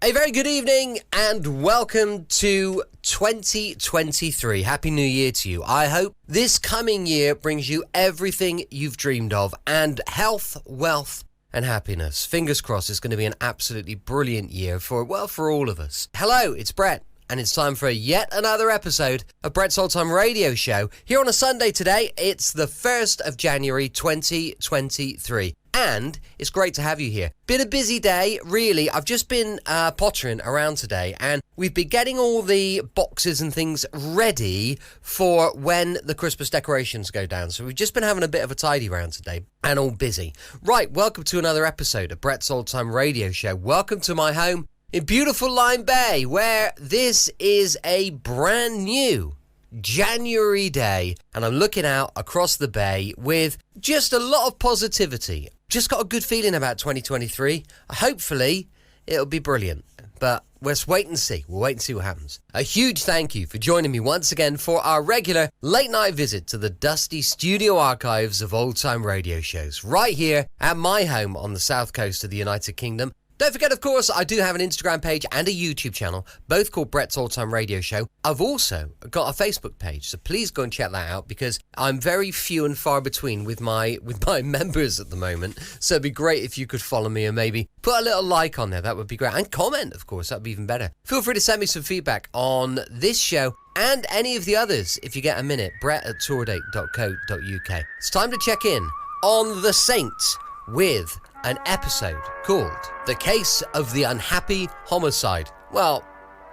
A very good evening and welcome to 2023. Happy New Year to you. I hope this coming year brings you everything you've dreamed of and health, wealth and happiness. Fingers crossed it's going to be an absolutely brilliant year for all of us. Hello, it's Brett. And it's time for yet another episode of Brett's Old-Time Radio Show. Here on a Sunday today, it's the 1st of January 2023. And it's great to have you here. Been a busy day, really. I've just been pottering around today and we've been getting all the boxes and things ready for when the Christmas decorations go down. So we've just been having a bit of a tidy round today and all busy. Right, welcome to another episode of Brett's Old-Time Radio Show. Welcome to my home in beautiful Lyme Bay, where this is a brand new January day, and I'm looking out across the bay with just a lot of positivity. Just got a good feeling about 2023. Hopefully, it'll be brilliant, but let's wait and see. We'll wait and see what happens. A huge thank you for joining me once again for our regular late-night visit to the dusty studio archives of old-time radio shows, right here at my home on the south coast of the United Kingdom. Don't forget, of course, I do have an Instagram page and a YouTube channel, both called Brett's Old-Time Radio Show. I've also got a Facebook page, so please go and check that out because I'm very few and far between with my members at the moment. So it'd be great if you could follow me and maybe put a little like on there. That would be great. And comment, of course, that'd be even better. Feel free to send me some feedback on this show and any of the others if you get a minute. brett@tourdate.co.uk. It's time to check in on the Saints with an episode called The Case of the Unhappy Homicide. Well,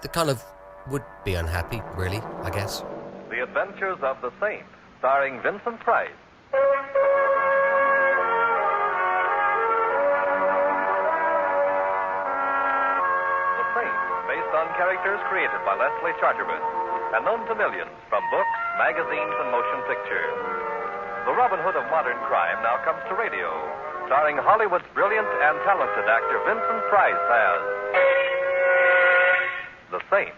they kind of would be unhappy, really, I guess. The Adventures of the Saint, starring Vincent Price. The Saint, based on characters created by Leslie Charteris and known to millions from books, magazines, and motion pictures. The Robin Hood of modern crime now comes to radio, starring Hollywood's brilliant and talented actor Vincent Price as the Saint.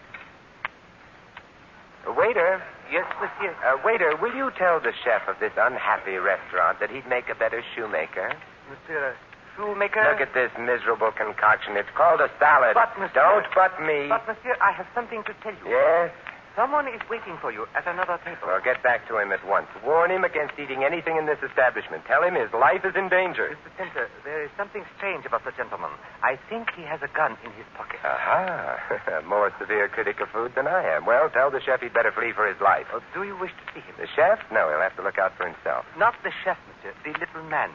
Waiter. Yes, monsieur. Waiter, will you tell the chef of this unhappy restaurant that he'd make a better shoemaker? Monsieur, shoemaker? Look at this miserable concoction. It's called a salad. But, monsieur... Don't but me. But, monsieur, I have something to tell you. Yes? Someone is waiting for you at another table. Well, get back to him at once. Warn him against eating anything in this establishment. Tell him his life is in danger. Mr. Templar, there is something strange about the gentleman. I think he has a gun in his pocket. Aha. More severe critic of food than I am. Well, tell the chef he'd better flee for his life. Oh, do you wish to see him? The chef? No, he'll have to look out for himself. Not the chef, monsieur. The little man.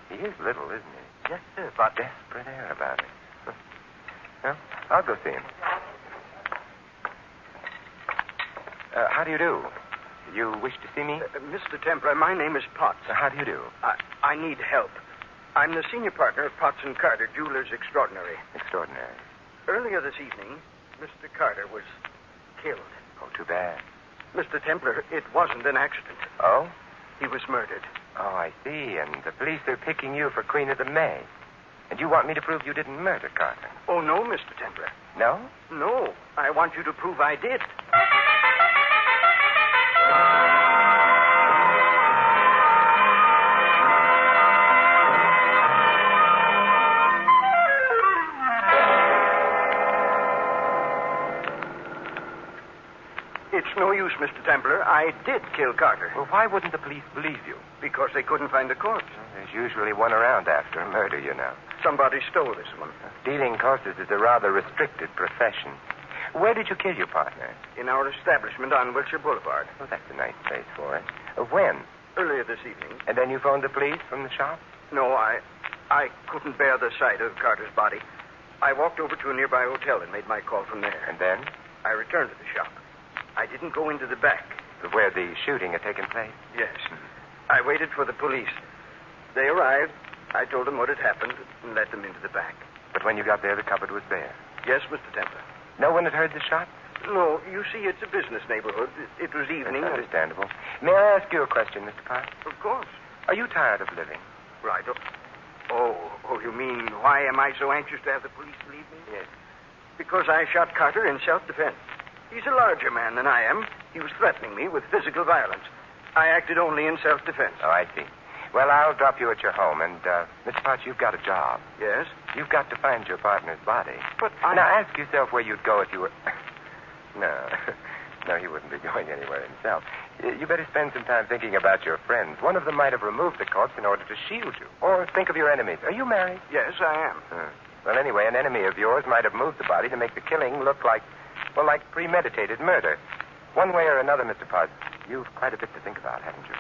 He is little, isn't he? Yes, sir, but... Desperate air about it. Well, I'll go see him. How do you do? You wish to see me? Mr. Templar, my name is Potts. How do you do? I need help. I'm the senior partner of Potts & Carter, Jewelers Extraordinary. Extraordinary. Earlier this evening, Mr. Carter was killed. Oh, too bad. Mr. Templar, it wasn't an accident. Oh? He was murdered. Oh, I see. And the police are picking you for Queen of the May. And you want me to prove you didn't murder Carter? Oh, no, Mr. Templar. No? No. I want you to prove I did. It's no use, Mr. Templar. I did kill Carter. Well, why wouldn't the police believe you? Because they couldn't find the corpse. Well, there's usually one around after a murder, you know. Somebody stole this one. Stealing corpses is a rather restricted profession. Where did you kill your partner? In our establishment on Wilshire Boulevard. Well, that's a nice place for it. When? Earlier this evening. And then you phoned the police from the shop? No, I couldn't bear the sight of Carter's body. I walked over to a nearby hotel and made my call from there. And then? I returned to the shop. I didn't go into the back. Where the shooting had taken place? Yes. I waited for the police. They arrived. I told them what had happened and let them into the back. But when you got there, the cupboard was there. Yes, Mr. Templar. No one had heard the shot? No, you see, it's a business neighborhood. It was evening. That's understandable. May I ask you a question, Mr. Potts? Of course. Are you tired of living? Right. Oh, you mean, why am I so anxious to have the police believe me? Yes. Because I shot Carter in self-defense. He's a larger man than I am. He was threatening me with physical violence. I acted only in self-defense. Oh, I see. Well, I'll drop you at your home. And, Mr. Potts, you've got a job. Yes? You've got to find your partner's body. But Now, ask yourself where you'd go if you were... No, he wouldn't be going anywhere himself. You better spend some time thinking about your friends. One of them might have removed the corpse in order to shield you. Or think of your enemies. Are you married? Yes, I am. Well, anyway, an enemy of yours might have moved the body to make the killing look like premeditated murder. One way or another, Mr. Potts, you've quite a bit to think about, haven't you?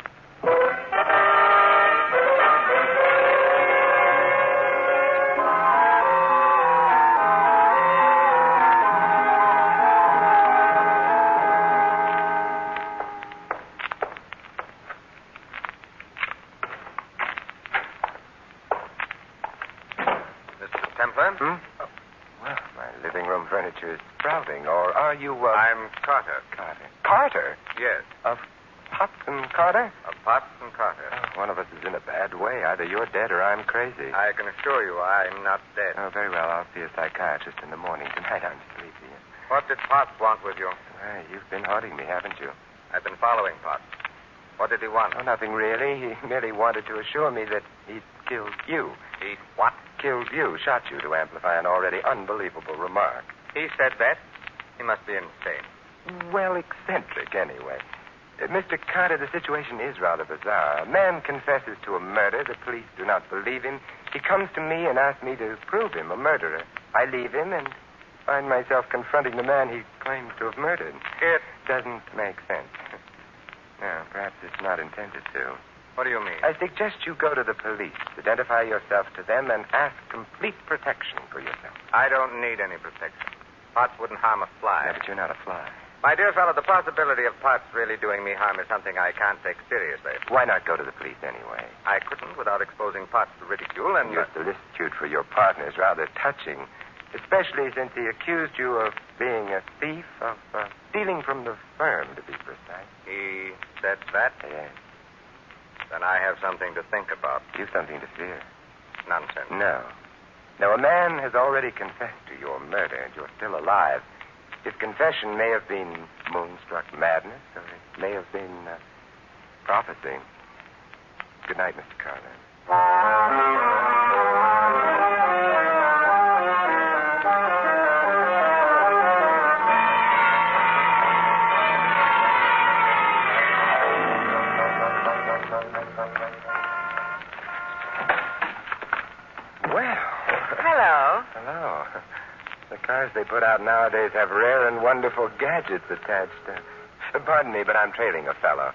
Templar? Oh, well, my living room furniture is sprouting. Or are you, I'm Carter. Carter. Carter? Yes. Of Potts and Carter? Of Potts and Carter. Oh, one of us is in a bad way. Either you're dead or I'm crazy. I can assure you I'm not dead. Oh, very well. I'll see a psychiatrist in the morning. Tonight I'm sleepy. What did Potts want with you? Well, you've been haunting me, haven't you? I've been following Potts. What did he want? Oh, nothing really. He merely wanted to assure me that he'd killed you. He what? Killed you, shot you to amplify an already unbelievable remark. He said that? He must be insane. Well, eccentric, anyway. Mr. Carter, the situation is rather bizarre. A man confesses to a murder. The police do not believe him. He comes to me and asks me to prove him a murderer. I leave him and find myself confronting the man he claims to have murdered. It doesn't make sense. No, perhaps it's not intended to. What do you mean? I suggest you go to the police, identify yourself to them, and ask complete protection for yourself. I don't need any protection. Potts wouldn't harm a fly. Yeah, but you're not a fly. My dear fellow, the possibility of Potts really doing me harm is something I can't take seriously. Why not go to the police anyway? I couldn't without exposing Potts to ridicule and... Your solicitude for your partner is rather touching, especially since he accused you of being a thief, of stealing from the firm, to be precise. He said that? Yes. Then I have something to think about. You've something to fear. Nonsense. No. Now, a man has already confessed to your murder, and you're still alive. His confession may have been moonstruck madness, or it may have been prophecy. Good night, Mr. Carter. Hello. The cars they put out nowadays have rare and wonderful gadgets attached. Pardon me, but I'm trailing a fellow.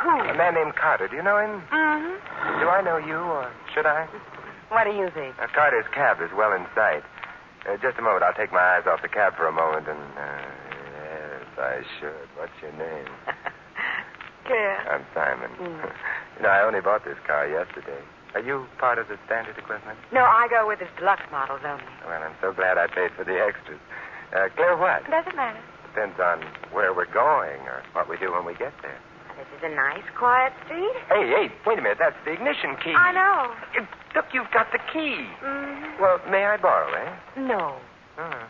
Who? A man named Carter. Do you know him? Mm-hmm. Do I know you, or should I? What do you think? Carter's cab is well in sight. Just a moment. I'll take my eyes off the cab for a moment and... yes, I should. What's your name? Claire. I'm Simon. You know, I only bought this car yesterday. Are you part of the standard equipment? No, I go with the deluxe models only. Well, I'm so glad I paid for the extras. Claire, what? Doesn't matter. Depends on where we're going or what we do when we get there. This is a nice, quiet street. Hey, wait a minute. That's the ignition key. I know. Look, you've got the key. Mm-hmm. Well, may I borrow, eh? No. Oh,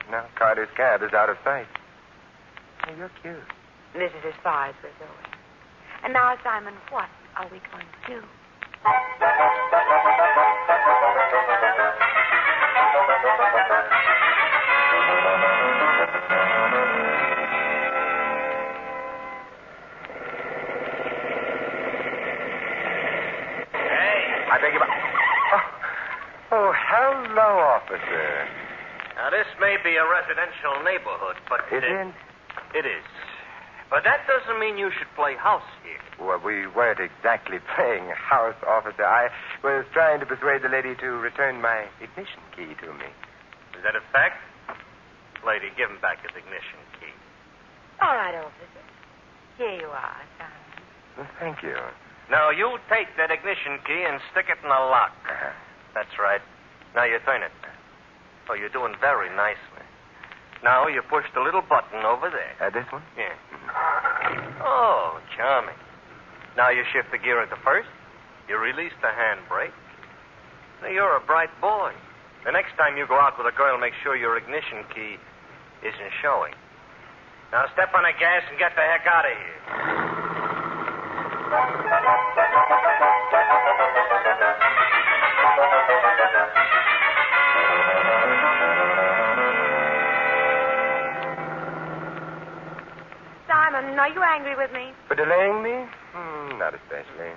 no. Carter's cab is out of sight. Oh, you're cute. This is as far as we're going. And now, Simon, what are we going to do? I beg your pardon. Oh, hello, officer. Now, this may be a residential neighborhood, but... Is it? It is. But that doesn't mean you should play house here. Well, we weren't exactly playing house, officer. I was trying to persuade the lady to return my ignition key to me. Is that a fact? Lady, give him back his ignition key. All right, officer. Here you are, Simon. Well, thank you. Now, you take that ignition key and stick it in the lock. Uh-huh. That's right. Now you turn it. Oh, you're doing very nicely. Now you push the little button over there. This one? Yeah. Oh, charming. Now you shift the gear at the first. You release the handbrake. Now, you're a bright boy. The next time you go out with a girl, make sure your ignition key isn't showing. Now step on the gas and get the heck out of here. Are you angry with me? For delaying me? Not especially.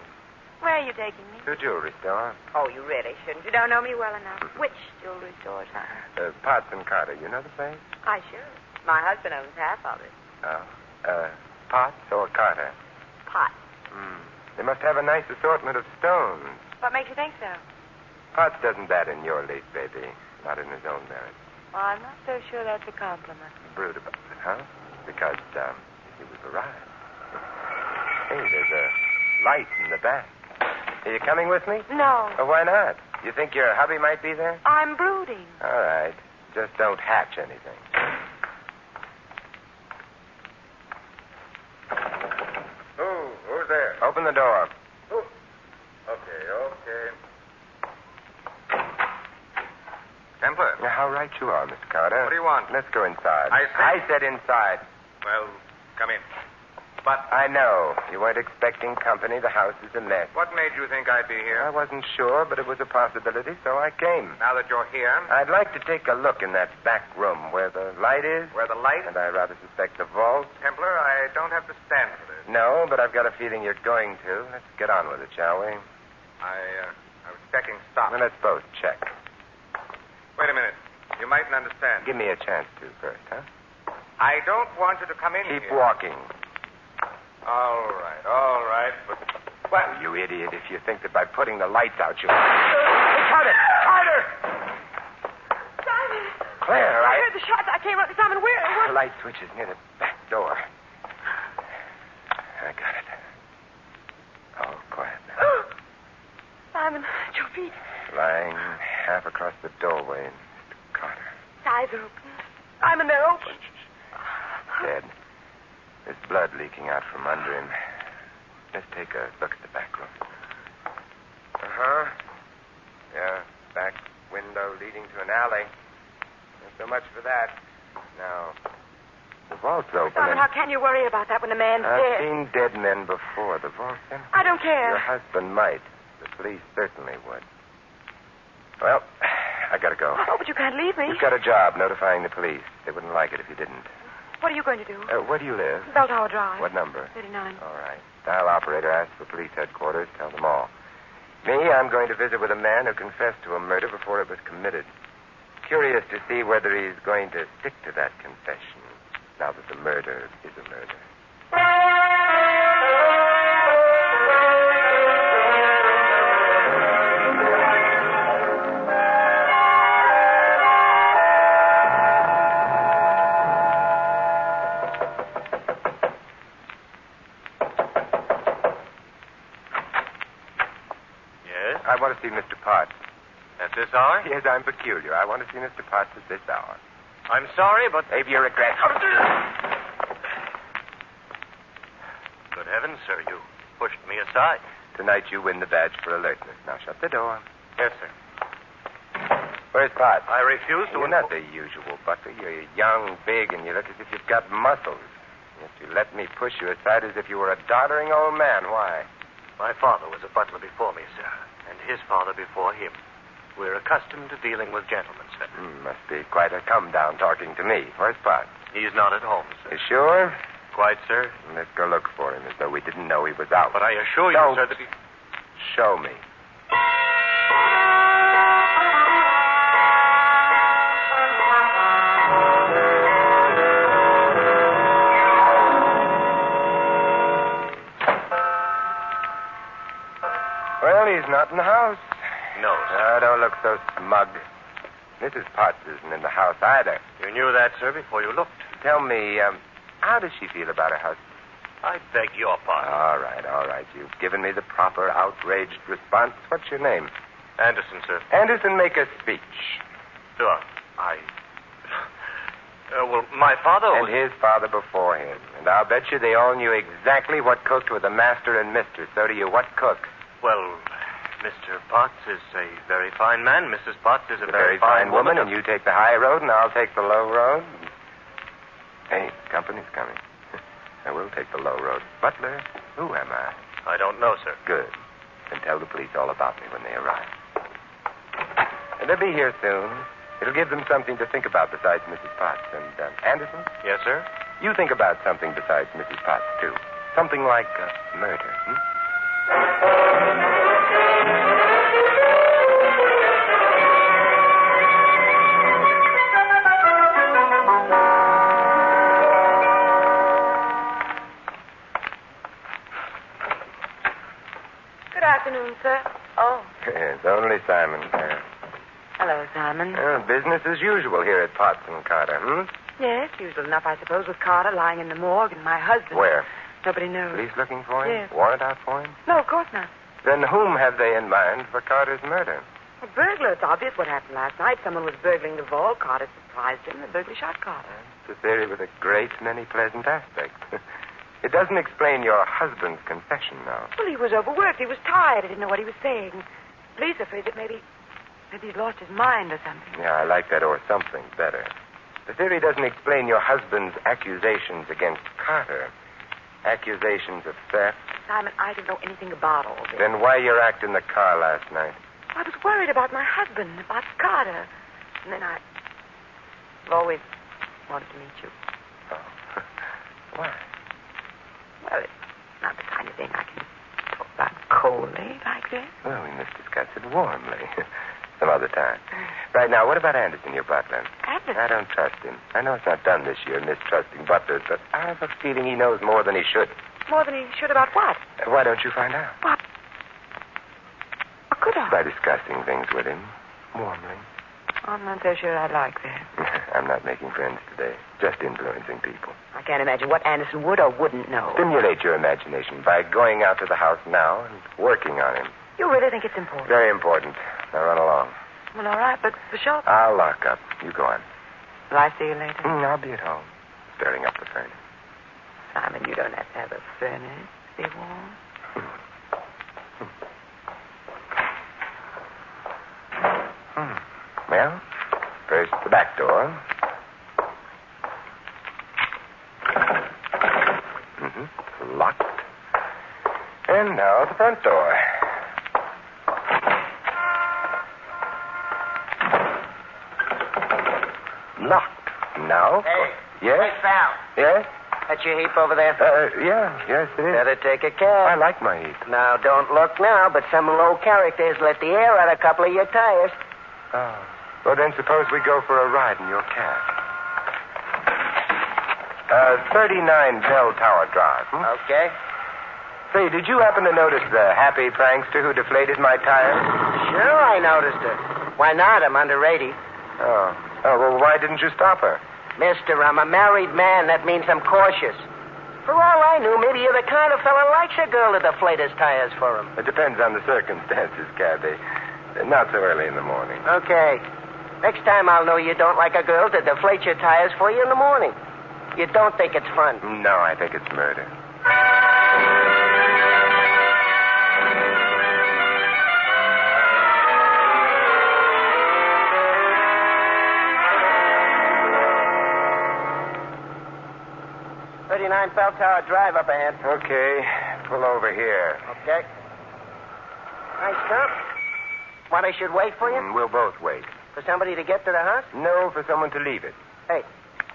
Where are you taking me? To a jewelry store. Oh, you really shouldn't. You don't know me well enough. Which jewelry store, son? Potts and Carter. You know the place? I should. My husband owns half of it. Oh. Potts or Carter? Pot. They must have a nice assortment of stones. What makes you think so? Potts doesn't bat in your league, baby. Not in his own merit. Well, I'm not so sure that's a compliment. Brood about it, huh? Because, he was arrived. Hey, there's a light in the back. Are you coming with me? No. Oh, why not? You think your hubby might be there? I'm brooding. All right. Just don't hatch anything. Who's there? Open the door. Who? Okay. Templar. Now, how right you are, Mr. Carter. What do you want? Let's go inside. I said inside. Well, come in. But I know. You weren't expecting company. The house is a mess. what made you think I'd be here? I wasn't sure, but it was a possibility, so I came. Now that you're here, I'd like to take a look in that back room where the light is. where the light... And I rather suspect the vault. Templar, I don't have to stand for this. No, but I've got a feeling you're going to. Let's get on with it, shall we? I was checking stock. Well, let's both check. Wait a minute. You mightn't understand. Give me a chance to first, huh? I don't want you to come in Keep here. walking. All right. But... Well, You idiot, if you think that by putting the lights out you... Carter! Simon! Claire, I heard the shots. I came up to Simon. Where? The light switch is near the back door. I got it. Oh, quiet now. Simon, at your feet. Lying half across the doorway, Mr. Carter. Eyes are open. Simon, they're open. Dead. There's blood leaking out from under him. Let's take a look at the back room. Uh-huh. Yeah, back window leading to an alley. Not so much for that. Now, the vault's open. Simon, how can you worry about that when the man's I've dead? seen dead men before. The vault's empty. I don't care. Your husband might. The police certainly would. Well, I gotta go. Oh, but you can't leave me. You've got a job notifying the police. They wouldn't like it if you didn't. What are you going to do? Where do you live? Bell Tower Drive. What number? 39. All right. Dial operator, ask for police headquarters. Tell them all. Me, I'm going to visit with a man who confessed to a murder before it was committed. Curious to see whether he's going to stick to that confession now that the murder is a murder. I want to see Mr. Potts. at this hour? Yes, I'm peculiar. I want to see Mr. Potts at this hour. I'm sorry, but... Save your regrets. Good heavens, sir, you pushed me aside. Tonight you win the badge for alertness. Now shut the door. Yes, sir. Where's Potts? I refuse to... You're not the usual butler. You're young, big, and you look as if you've got muscles. Yet you let me push you aside as if you were a doddering old man. Why? My father was a butler before me, sir, and his father before him. We're accustomed to dealing with gentlemen, sir. Must be quite a come-down talking to me. Where's Potts? He's not at home, sir. You sure? Quite, sir. Let's go look for him as though we didn't know he was out. But I assure you, Don't. sir, that he... Show me. Well, he's not in the house. No, sir. Oh, don't look so smug. Mrs. Potts isn't in the house either. You knew that, sir, before you looked. Tell me, how does she feel about her husband? I beg your pardon. All right. You've given me the proper outraged response. What's your name? Anderson, sir. Anderson, make a speech. Sure. Well, my father And was... his father before him. And I'll bet you they all knew exactly what cooked with the master and mistress. So do you. What cooked? Well, Mr. Potts is a very fine man. Mrs. Potts is a Very fine woman, and you take the high road, and I'll take the low road. Hey, company's coming. I will take the low road. Butler, who am I? I don't know, sir. Good. Then tell the police all about me when they arrive. And they'll be here soon. It'll give them something to think about besides Mrs. Potts. And, Anderson, Yes, sir? You think about something besides Mrs. Potts, too. Something like murder, Good afternoon, sir. Oh, It's only Simon, Claire. hello, Simon. Business as usual here at Potts and Carter, Yes, usual enough, I suppose, with Carter lying in the morgue and my husband. Where? Nobody knows. Police looking for him? Yes. Warrant out for him? No, of course not. Then whom have they in mind for Carter's murder? A burglar. It's obvious what happened last night. Someone was burgling the vault. Carter surprised him. The burglar shot Carter. It's a theory with a great many pleasant aspects. It doesn't explain your husband's confession, though. Well, he was overworked. He was tired. He didn't know what he was saying. Police are afraid that maybe he'd lost his mind or something. Yeah, I like that or something better. The theory doesn't explain your husband's accusations against Carter. Accusations of theft. Simon, I don't know anything about all this. Then why your act in the car last night? I was worried about my husband, about Carter. And then I've always wanted to meet you. Oh. Why? Well, it's not the kind of thing I can talk about coldly like this. Well, we must discuss it warmly. Some other time. Right now, what about Anderson, your butler? Anderson? I don't trust him. I know it's not done this year, mistrusting butlers, but I have a feeling he knows more than he should. More than he should about what? Why don't you find out? What? How could I? By discussing things with him, warmly. I'm not so sure I like that. I'm not making friends today, just influencing people. I can't imagine what Anderson would or wouldn't know. Stimulate your imagination by going out to the house now and working on him. You really think it's important? Very important. Now run along. Well, all right, but for sure. I'll lock up. You go on. Will I see you later? I'll be at home, stirring up the furnace. Simon, you don't have to have a furnace to be warm. Well, first the back door. Locked. And now the front door. Locked. Now? Hey. Yes? Hey, Sal. Yes? That's your heap over there? Yes, it is. Better take a I cab. like my heat. Now, don't look now, but some low characters let the air out a couple of your tires. Oh. Well, then suppose we go for a ride in your cab. 39 Bell Tower Drive. Okay. Say, did you happen to notice the happy prankster who deflated my tires? Sure, I noticed her. Why not? I'm underrated. Oh, well, why didn't you stop her? Mister, I'm a married man. That means I'm cautious. For all I knew, maybe you're the kind of fella likes a girl to deflate his tires for him. It depends on the circumstances, Cabby. Not so early in the morning. Okay. Next time I'll know you don't like a girl to deflate your tires for you in the morning. You don't think it's fun. No, I think it's murder. Bell Tower Drive up ahead. Okay, pull over here. Okay. Nice jump. What, I should wait for you? We'll both wait. For somebody to get to the house? No, for someone to leave it. Hey,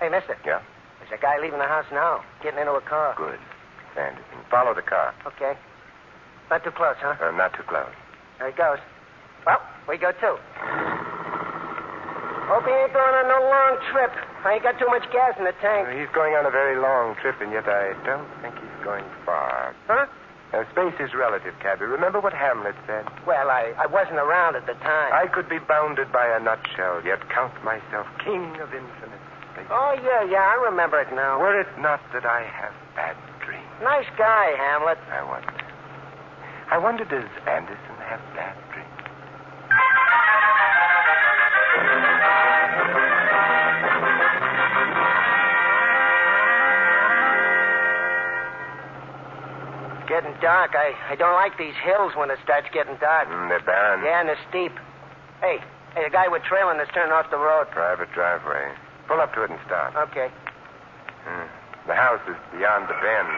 mister. Yeah? There's a guy leaving the house now, getting into a car. Good. Anderson, follow the car. Okay. Not too close, huh? Not too close. There he goes. Well, we go too. Hope he ain't going on no long trip. I ain't got too much gas in the tank. He's going on a very long trip, and yet I don't think he's going far. Huh? Space is relative, Cabby. Remember what Hamlet said? Well, I wasn't around at the time. I could be bounded by a nutshell, yet count myself king of infinite space. Oh, yeah, I remember it now. Were it not that I have bad dreams. Nice guy, Hamlet. I wonder, does Anderson have bad dreams? Getting dark. I don't like these hills when it starts getting dark. They're barren. Yeah, and they're steep. Hey, the guy we're trailing is turning off the road. Private driveway. Pull up to it and stop. Okay. The house is beyond the bend,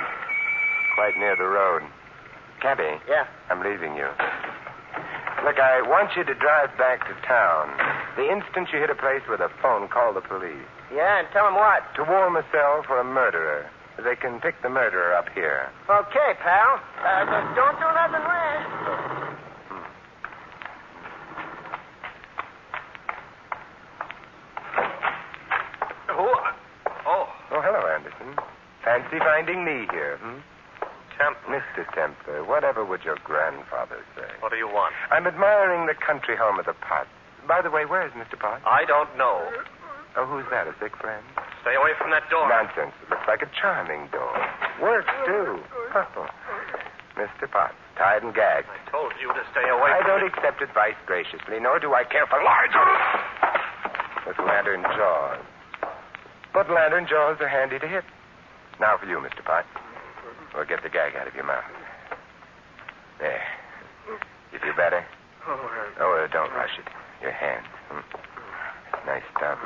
quite near the road. Cabby. Yeah? I'm leaving you. Look, I want you to drive back to town. The instant you hit a place with a phone, call the police. Yeah, and tell them what? To warm a cell for a murderer. They can pick the murderer up here. Okay, pal. But don't do nothing rash. Oh, hello, Anderson. Fancy finding me here, Templar. Mr. Templar, whatever would your grandfather say? What do you want? I'm admiring the country home of the Potts. By the way, where is Mr. Potts? I don't know. Oh, who's that, a sick friend? Stay away from that door. Nonsense. It looks like a charming door. Works, too. Oh. Mr. Potts, tied and gagged. I told you to stay away I from don't accept advice graciously, nor do I care for large with lantern jaws. But lantern jaws are handy to hit. Now for you, Mr. Potts. We'll get the gag out of your mouth. There. You feel better? Oh, don't rush it. Your hands. Nice stuff.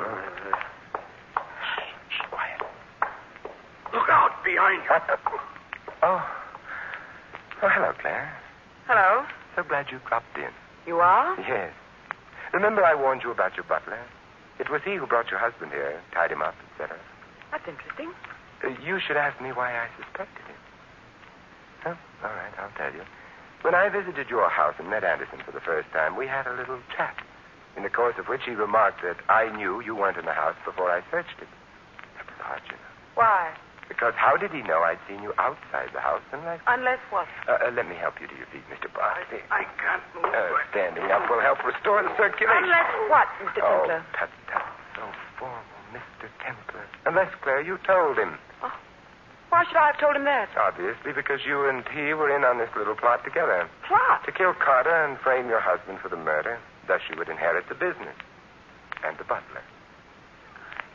Shh, quiet. Look out behind you. Oh, hello, Claire. Hello. So glad you dropped in. You are? Yes. Remember I warned you about your butler? It was he who brought your husband here, tied him up, etc. That's interesting. You should ask me why I suspected him. Oh, all right, I'll tell you. When I visited your house and met Anderson for the first time, we had a little chat, in the course of which he remarked that I knew you weren't in the house before I searched it. That was hard, you know. Why? Because how did he know I'd seen you outside the house unless... Unless what? Let me help you to your feet, Mr. Potts. I can't move. Standing up will help restore the circulation. Unless what, Mr. Templar? Oh, tut. So formal, Mr. Templar. Unless, Claire, you told him. Oh, why should I have told him that? Obviously, because you and he were in on this little plot together. Plot? To kill Carter and frame your husband for the murder. Thus you would inherit the business. And the butler.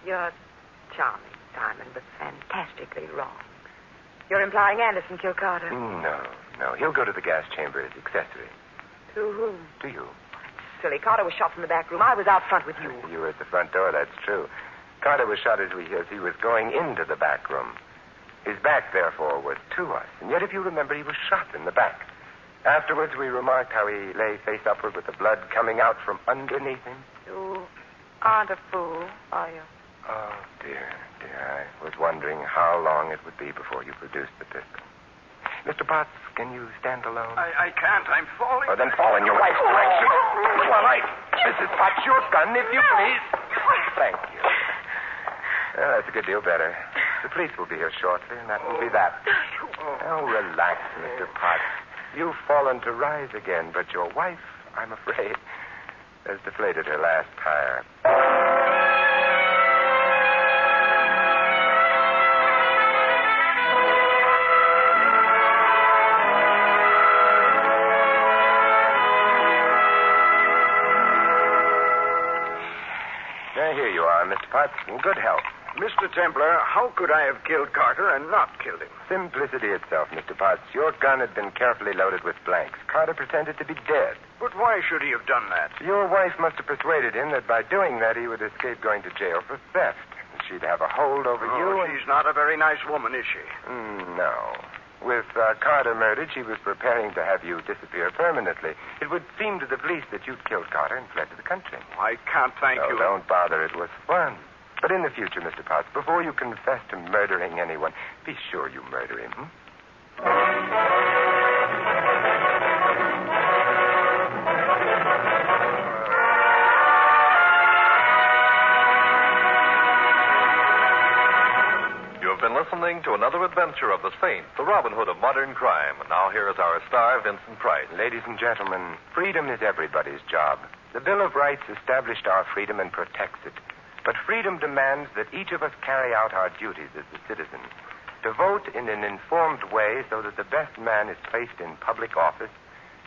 You're charming, Simon, but fantastically wrong. You're implying Anderson killed Carter. No. He'll go to the gas chamber as accessory. To whom? To you. Silly. Carter was shot from the back room. I was out front with you. You were at the front door, that's true. Carter was shot as he was going into the back room. His back, therefore, was to us. And yet, if you remember, he was shot in the back. Afterwards, we remarked how he lay face upward with the blood coming out from underneath him. You aren't a fool, are you? Oh, dear. I was wondering how long it would be before you produced the pistol. Mr. Potts, can you stand alone? I can't. I'm falling. Oh, then fall in your wife's direction. All right. Mrs. Potts, your gun, if you please. Thank you. Well, that's a good deal better. The police will be here shortly, and that will be that. Oh, relax, Mr. Potts. You've fallen to rise again, but your wife, I'm afraid, has deflated her last tire. Here you are, Mr. Potts, in good health. Mr. Templar, how could I have killed Carter and not killed him? Simplicity itself, Mr. Potts. Your gun had been carefully loaded with blanks. Carter pretended to be dead. But why should he have done that? Your wife must have persuaded him that by doing that he would escape going to jail for theft. She'd have a hold over you. She's not a very nice woman, is she? No. With Carter murdered, she was preparing to have you disappear permanently. It would seem to the police that you'd killed Carter and fled to the country. I can't thank you. Don't bother. It was fun. But in the future, Mr. Potts, before you confess to murdering anyone, be sure you murder him. Been listening to another adventure of the Saint, the Robin Hood of modern crime. And now here is our star, Vincent Price. Ladies and gentlemen, freedom is everybody's job. The Bill of Rights established our freedom and protects it. But freedom demands that each of us carry out our duties as a citizen. To vote in an informed way so that the best man is placed in public office,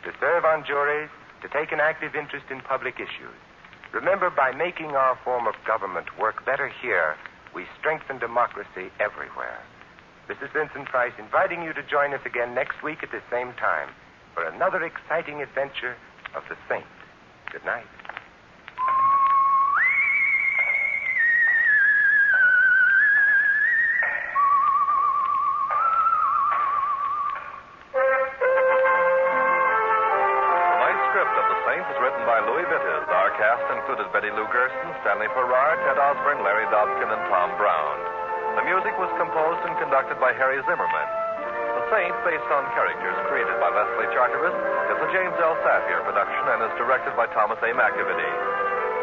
to serve on juries, to take an active interest in public issues. Remember, by making our form of government work better here, we strengthen democracy everywhere. This is Vincent Price inviting you to join us again next week at the same time for another exciting adventure of the Saint. Good night. Tonight's script of the Saint is written by Louis Vittes. Our cast included Betty Lou Gerson, Stanley Farrar, Ted Osborne, Larry Dobkin, and Tom Brown. The music was composed and conducted by Harry Zimmerman. The Saint, based on characters created by Leslie Charteris, is a James L. Safier production and is directed by Thomas A. McAvity.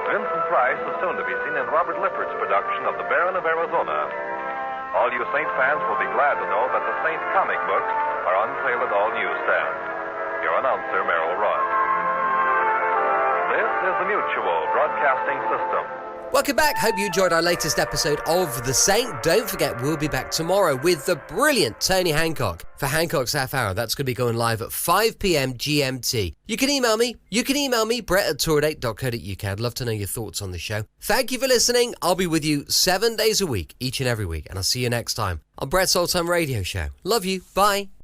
Vincent Price is soon to be seen in Robert Lippard's production of The Baron of Arizona. All you Saint fans will be glad to know that the Saint comic books are on sale at all newsstands. Your announcer, Merrill Rudd. This is the Mutual Broadcasting System. Welcome back. Hope you enjoyed our latest episode of The Saint. Don't forget, we'll be back tomorrow with the brilliant Tony Hancock for Hancock's Half Hour. That's going to be going live at 5 p.m. GMT. You can email me, brett@tourdate.co.uk. I'd love to know your thoughts on the show. Thank you for listening. I'll be with you 7 days a week, each and every week, and I'll see you next time on Brett's Old Time Radio Show. Love you. Bye.